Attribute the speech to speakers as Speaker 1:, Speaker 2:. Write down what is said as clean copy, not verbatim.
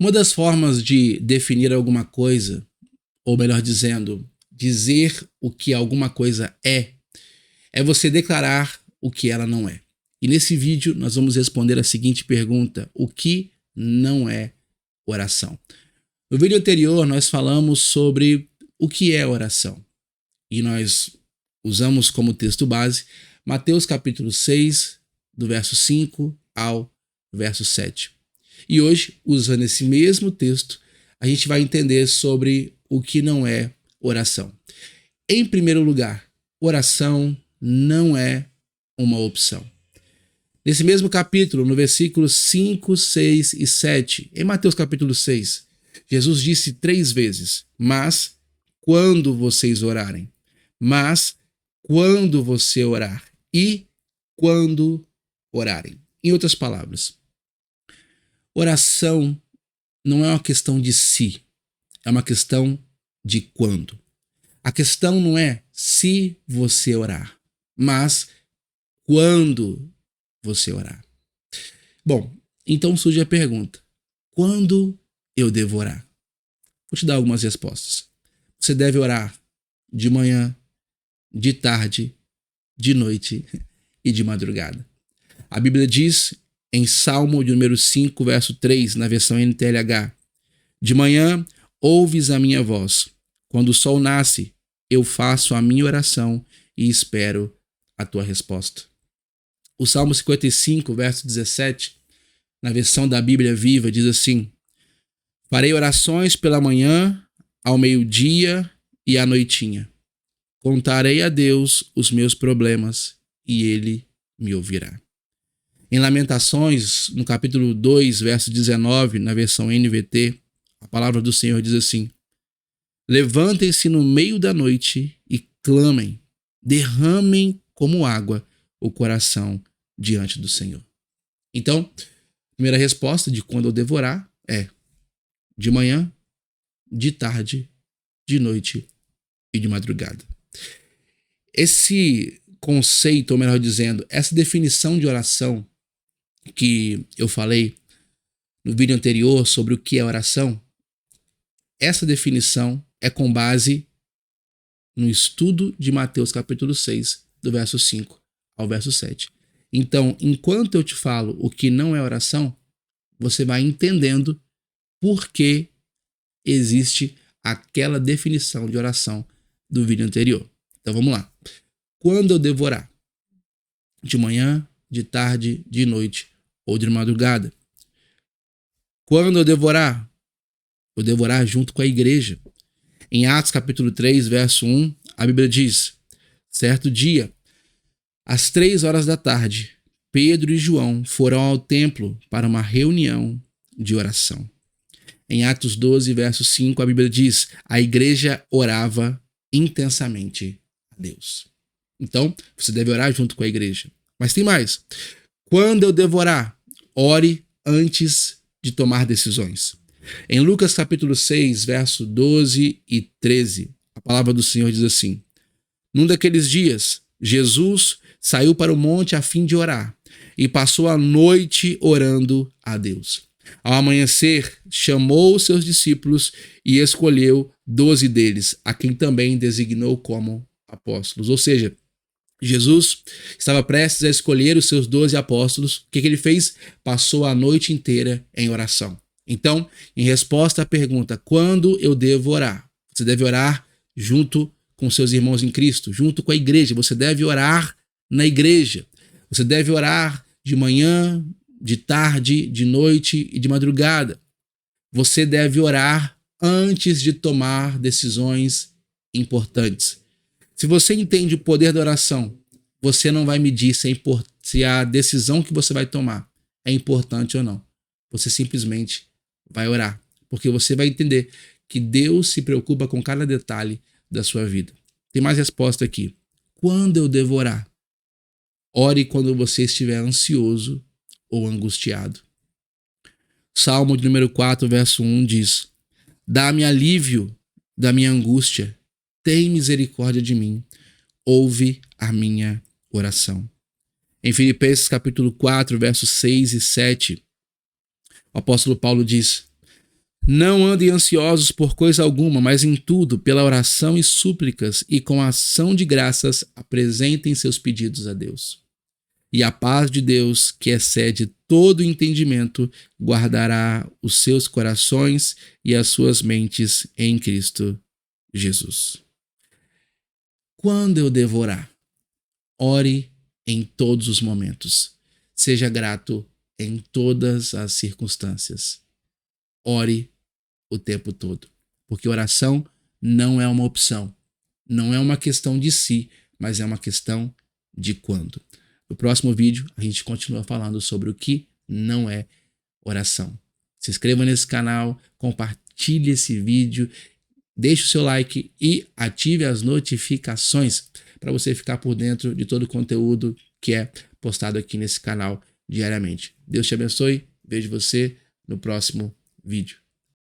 Speaker 1: Uma das formas de definir alguma coisa, ou melhor dizendo, dizer o que alguma coisa é você declarar o que ela não é. E nesse vídeo nós vamos responder a seguinte pergunta: o que não é oração? No vídeo anterior nós falamos sobre o que é oração. E nós usamos como texto base Mateus capítulo 6, do verso 5 ao verso 7. E hoje, usando esse mesmo texto, a gente vai entender sobre o que não é oração. Em primeiro lugar, oração não é uma opção. Nesse mesmo capítulo, no versículos 5, 6 e 7, em Mateus capítulo 6, Jesus disse 3 vezes: mas quando vocês orarem, mas quando você orar e quando orarem. Em outras palavras, oração não é uma questão de se, é uma questão de quando. A questão não é se você orar, mas quando você orar. Bom, então surge a pergunta: quando eu devo orar? Vou te dar algumas respostas. Você deve orar de manhã, de tarde, de noite e de madrugada. A Bíblia diz em Salmo de número 5, verso 3, na versão NTLH: de manhã ouves a minha voz. Quando o sol nasce, eu faço a minha oração e espero a tua resposta. O Salmo 55, verso 17, na versão da Bíblia Viva, diz assim: farei orações pela manhã, ao meio-dia e à noitinha. Contarei a Deus os meus problemas e ele me ouvirá. Em Lamentações, no capítulo 2, verso 19, na versão NVT, a palavra do Senhor diz assim: levantem-se no meio da noite e clamem, derramem como água o coração diante do Senhor. Então, a primeira resposta de quando eu devo orar é de manhã, de tarde, de noite e de madrugada. Esse conceito, ou melhor dizendo, essa definição de oração que eu falei no vídeo anterior sobre o que é oração, essa definição é com base no estudo de Mateus capítulo 6, do verso 5 ao verso 7. Então, enquanto eu te falo o que não é oração, você vai entendendo por que existe aquela definição de oração do vídeo anterior. Então vamos lá. Quando eu devo orar? De manhã, de tarde, de noite ou de madrugada? Quando eu devo orar? Eu devo orar junto com a igreja. Em Atos capítulo 3, verso 1, a Bíblia diz: certo dia, às 3 horas da tarde, Pedro e João foram ao templo para uma reunião de oração. Em Atos 12, verso 5, a Bíblia diz: a igreja orava intensamente a Deus. Então, você deve orar junto com a igreja. Mas tem mais. Quando eu devo orar? Ore antes de tomar decisões. Em Lucas capítulo 6, verso 12 e 13, a palavra do Senhor diz assim: num daqueles dias, Jesus saiu para o monte a fim de orar e passou a noite orando a Deus. Ao amanhecer, chamou os seus discípulos e escolheu 12 deles, a quem também designou como apóstolos. Ou seja, Jesus estava prestes a escolher os seus 12 apóstolos. O que ele fez? Passou a noite inteira em oração. Então, em resposta à pergunta, quando eu devo orar? Você deve orar junto com seus irmãos em Cristo, junto com a igreja. Você deve orar na igreja. Você deve orar de manhã, de tarde, de noite e de madrugada. Você deve orar antes de tomar decisões importantes. Se você entende o poder da oração, você não vai medir se a decisão que você vai tomar é importante ou não. Você simplesmente vai orar, porque você vai entender que Deus se preocupa com cada detalhe da sua vida. Tem mais resposta aqui. Quando eu devo orar? Ore quando você estiver ansioso ou angustiado. Salmo de número 4, verso 1 diz: dá-me alívio da minha angústia, tem misericórdia de mim, ouve a minha oração. Em Filipenses capítulo 4, versos 6 e 7, o apóstolo Paulo diz: Não andem ansiosos por coisa alguma, mas em tudo, pela oração e súplicas e com ação de graças, apresentem seus pedidos a Deus. E a paz de Deus, que excede todo entendimento, guardará os seus corações e as suas mentes em Cristo Jesus. Quando eu devo orar? Ore em todos os momentos. Seja grato em todas as circunstâncias. Ore o tempo todo. Porque oração não é uma opção. Não é uma questão de si, mas é uma questão de quando. No próximo vídeo, a gente continua falando sobre o que não é oração. Se inscreva nesse canal, compartilhe esse vídeo, deixe o seu like e ative as notificações para você ficar por dentro de todo o conteúdo que é postado aqui nesse canal diariamente. Deus te abençoe, vejo você no próximo vídeo.